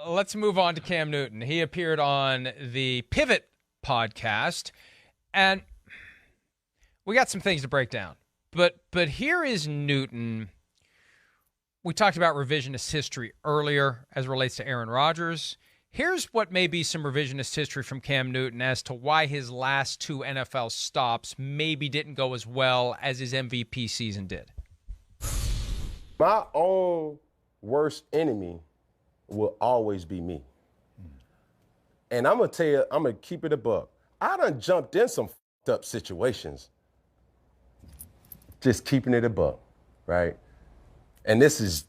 let's move on to Cam Newton. He appeared on the Pivot podcast, and we got some things to break down. But here is Newton. We talked about revisionist history earlier as it relates to Aaron Rodgers. Here's what may be some revisionist history from Cam Newton as to why his last 2 NFL stops maybe didn't go as well as his MVP season did. My own worst enemy will always be me. And I'm going to tell you, I'm going to keep it a buck. I done jumped in some f***ed up situations. Just keeping it a buck, right? And this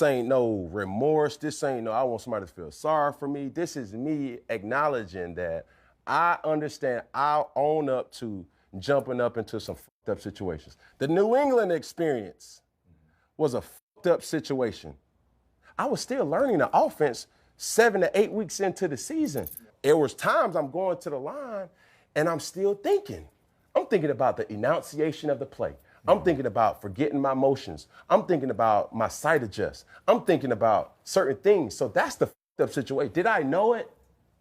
ain't no remorse. This ain't no, I want somebody to feel sorry for me. This is me acknowledging that I understand, I'll own up to jumping up into some f***ed up situations. The New England experience was a f***ed up situation. I was still learning the offense 7 to 8 weeks into the season. There was times I'm going to the line and I'm still thinking. I'm thinking about the enunciation of the play. I'm thinking about forgetting my motions. I'm thinking about my sight adjust. I'm thinking about certain things. So that's the f***ed up situation. Did I know it?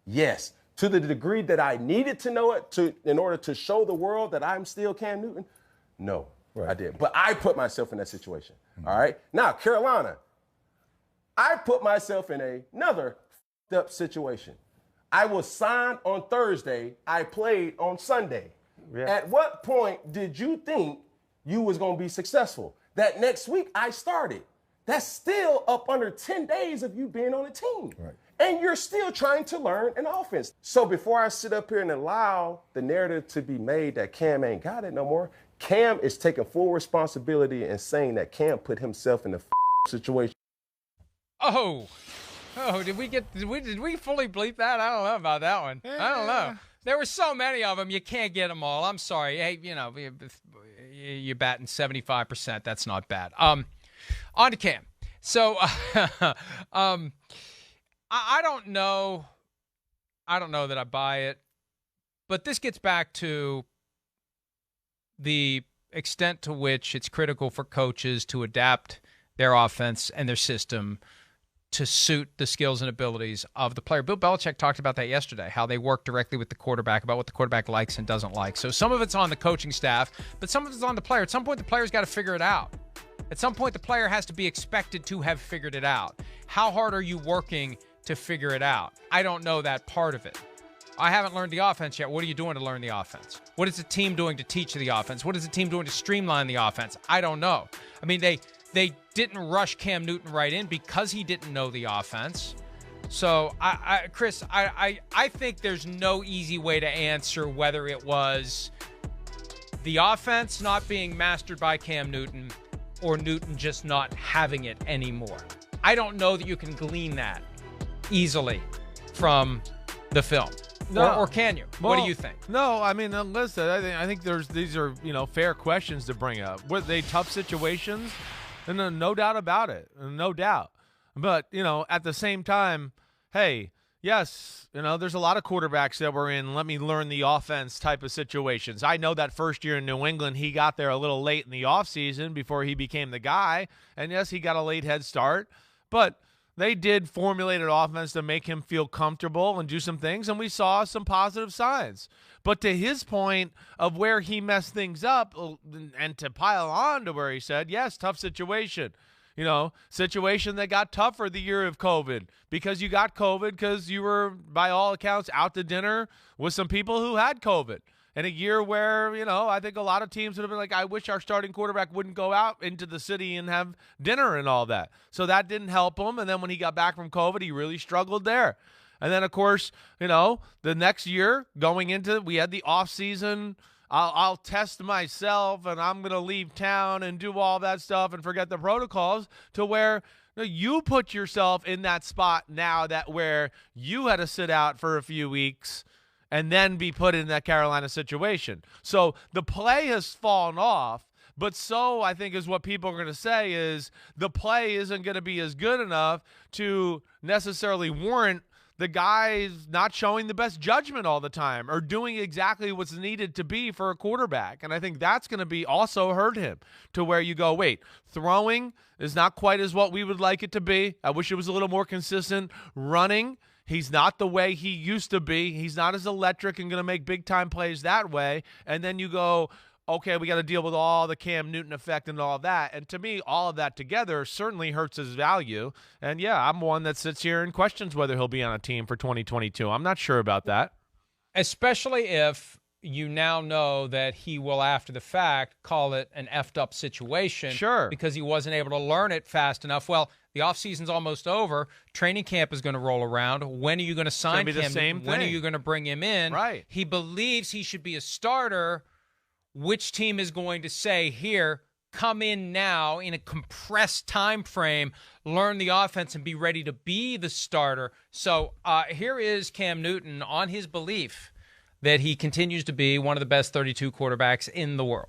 Yes. To the degree that I needed to know it in order to show the world that I'm still Cam Newton? No, right. I didn't. But I put myself in that situation. All right? Now, Carolina, I put myself in another f***ed up situation. I was signed on Thursday. I played on Sunday. Yeah. At what point did you think you was going to be successful? That next week I started. That's still up under 10 days of you being on a team. Right. And you're still trying to learn an offense. So before I sit up here and allow the narrative to be made that Cam ain't got it no more, Cam is taking full responsibility and saying that Cam put himself in the situation. Oh, did we fully bleep that? I don't know about that one. I don't know. There were so many of them, you can't get them all. I'm sorry. Hey, you're batting 75%. That's not bad. On to Cam. So, I don't know. I don't know that I buy it, but this gets back to the extent to which it's critical for coaches to adapt their offense and their system to suit the skills and abilities of the player. Bill Belichick talked about that yesterday, how they work directly with the quarterback about what the quarterback likes and doesn't like. So some of it's on the coaching staff, but some of it's on the player. At some point, the player's got to figure it out. At some point, the player has to be expected to have figured it out. How hard are you working to figure it out? I don't know that part of it. I haven't learned the offense yet. What are you doing to learn the offense? What is the team doing to teach the offense? What is the team doing to streamline the offense? I don't know. I mean, they didn't rush Cam Newton right in because he didn't know the offense. So, Chris, I think there's no easy way to answer whether it was the offense not being mastered by Cam Newton or Newton just not having it anymore. I don't know that you can glean that easily from the film. No. Or can you? Well, what do you think? No, I mean, listen, I think these are fair questions to bring up. Were they tough situations? And no doubt about it, no doubt. But, at the same time, hey, yes, there's a lot of quarterbacks that were in let me learn the offense type of situations. I know that first year in New England, he got there a little late in the offseason before he became the guy. And, yes, he got a late head start. But they did formulate an offense to make him feel comfortable and do some things, and we saw some positive signs. But to his point of where he messed things up, and to pile on to where he said, yes, tough situation. Situation that got tougher the year of COVID because you got COVID because you were, by all accounts, out to dinner with some people who had COVID. And a year where, I think a lot of teams would have been like, I wish our starting quarterback wouldn't go out into the city and have dinner and all that. So that didn't help him. And then when he got back from COVID, he really struggled there. And then, of course, the next year going into, we had the offseason, I'll test myself and I'm going to leave town and do all that stuff and forget the protocols, to where you put yourself in that spot now that where you had to sit out for a few weeks and then be put in that Carolina situation. So the play has fallen off, but so I think is what people are going to say is the play isn't going to be as good enough to necessarily warrant the guy's not showing the best judgment all the time or doing exactly what's needed to be for a quarterback. And I think that's going to be also hurt him to where you go, wait, throwing is not quite as what we would like it to be. I wish it was a little more consistent. Running, he's not the way he used to be. He's not as electric and going to make big-time plays that way. And then you go, okay, we got to deal with all the Cam Newton effect and all that. And to me, all of that together certainly hurts his value. And, yeah, I'm one that sits here and questions whether he'll be on a team for 2022. I'm not sure about that. Especially if you now know that he will, after the fact, call it an effed up situation. Sure. Because he wasn't able to learn it fast enough. Well, the offseason's almost over. Training camp is going to roll around. When are you going to sign him? When are you going to bring him in? Right. He believes he should be a starter. Which team is going to say, here, come in now in a compressed time frame, learn the offense, and be ready to be the starter? So here is Cam Newton on his belief that he continues to be one of the best 32 quarterbacks in the world.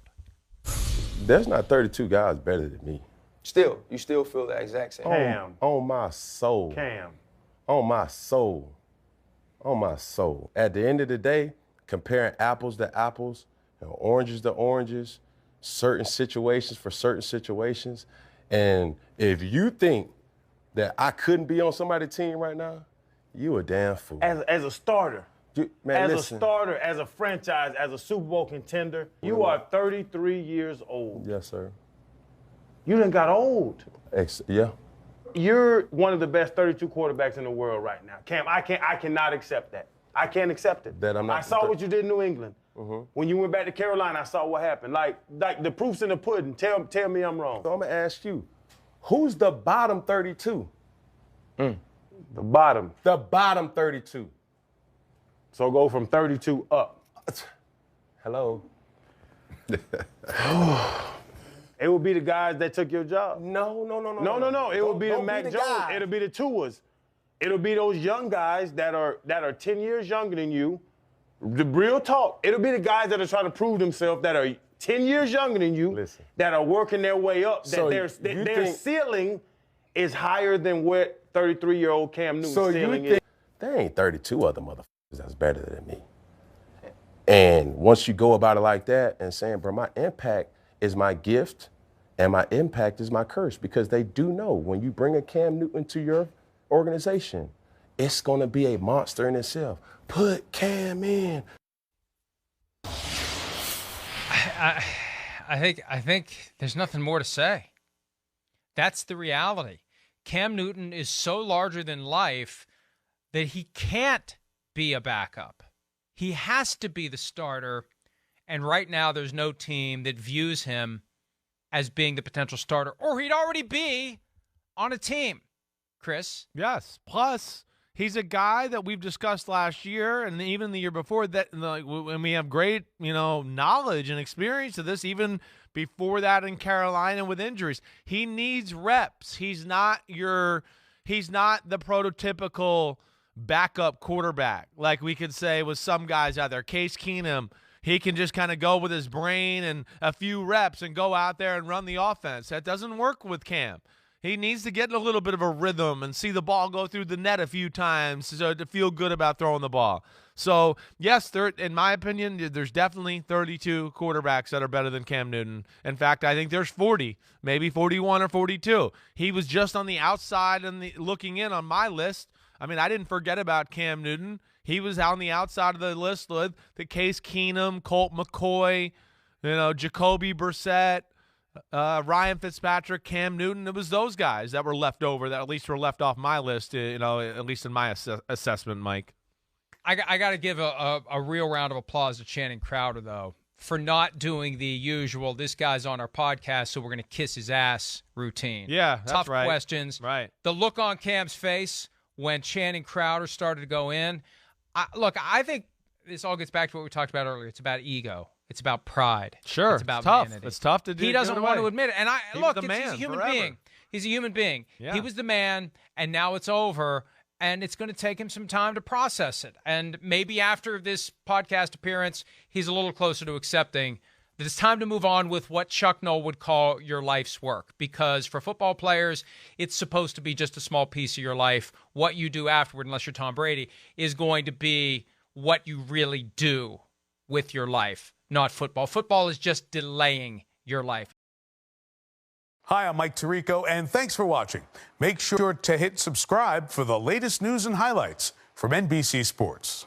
There's not 32 guys better than me. You still feel the exact same. Cam. On my soul. Cam. On my soul. On my soul. At the end of the day, comparing apples to apples, oranges to oranges, certain situations for certain situations. And if you think that I couldn't be on somebody's team right now, you a damn fool. As a starter, listen. a starter, as a franchise, as a Super Bowl contender, you are 33 years old. Yes, sir. You done got old. Yeah. You're one of the best 32 quarterbacks in the world right now. Cam, I cannot accept that. I can't accept it. That I'm not I saw what you did in New England. When you went back to Carolina, I saw what happened. Like the proof's in the pudding. Tell me I'm wrong. So I'm going to ask you, who's the bottom 32? The bottom. The bottom 32. So go from 32 up. Hello? It would be the guys that took your job. No. No. It would be the Mac Jones. guys. It'll be the Tuas. It'll be those young guys that are 10 years younger than you. The real talk. It'll be the guys that are trying to prove themselves that are 10 years younger than you. Listen. That are working their way up. So that their ceiling is higher than what 33-year-old Cam Newton's ceiling is. There ain't 32 other motherfuckers that's better than me. And once you go about it like that and saying, bro, my impact is my gift and my impact is my curse, because they do know when you bring a Cam Newton to your organization, it's going to be a monster in itself. Put Cam in. I think there's nothing more to say. That's the reality. Cam Newton is so larger than life that he can't be a backup. He has to be the starter, and right now there's no team that views him as being the potential starter, or he'd already be on a team. Chris? Yes. Plus, he's a guy that we've discussed last year and even the year before that, and we have great, knowledge and experience of this, even before that in Carolina with injuries. He needs reps. He's not the prototypical backup quarterback like we could say with some guys out there. Case Keenum, he can just kind of go with his brain and a few reps and go out there and run the offense. That doesn't work with Cam. He needs to get in a little bit of a rhythm and see the ball go through the net a few times to feel good about throwing the ball. So, yes, in my opinion, there's definitely 32 quarterbacks that are better than Cam Newton. In fact, I think there's 40, maybe 41 or 42. He was just on the outside and looking in on my list. I mean, I didn't forget about Cam Newton. He was on the outside of the list with the Case Keenum, Colt McCoy, Jacoby Brissett, Ryan Fitzpatrick, Cam Newton. It was those guys that were left over, that at least were left off my list, at least in my assessment, Mike. I got to give a real round of applause to Channing Crowder, though, for not doing the usual, this guy's on our podcast, so we're going to kiss his ass routine. Yeah, that's Tough right. questions. Right. The look on Cam's face when Channing Crowder started to go in. I think this all gets back to what we talked about earlier. It's about ego. It's about pride. Sure. It's about tough. vanity. It's tough to do. He doesn't want to admit it. And He's he's a human forever. being. He's a human being. Yeah. He was the man, and now it's over, and it's going to take him some time to process it. And maybe after this podcast appearance, he's a little closer to accepting that it's time to move on with what Chuck Noll would call your life's work. Because for football players, it's supposed to be just a small piece of your life. What you do afterward, unless you're Tom Brady, is going to be what you really do with your life, not football. Football is just delaying your life. Hi, I'm Mike Tirico, and thanks for watching. Make sure to hit subscribe for the latest news and highlights from NBC Sports.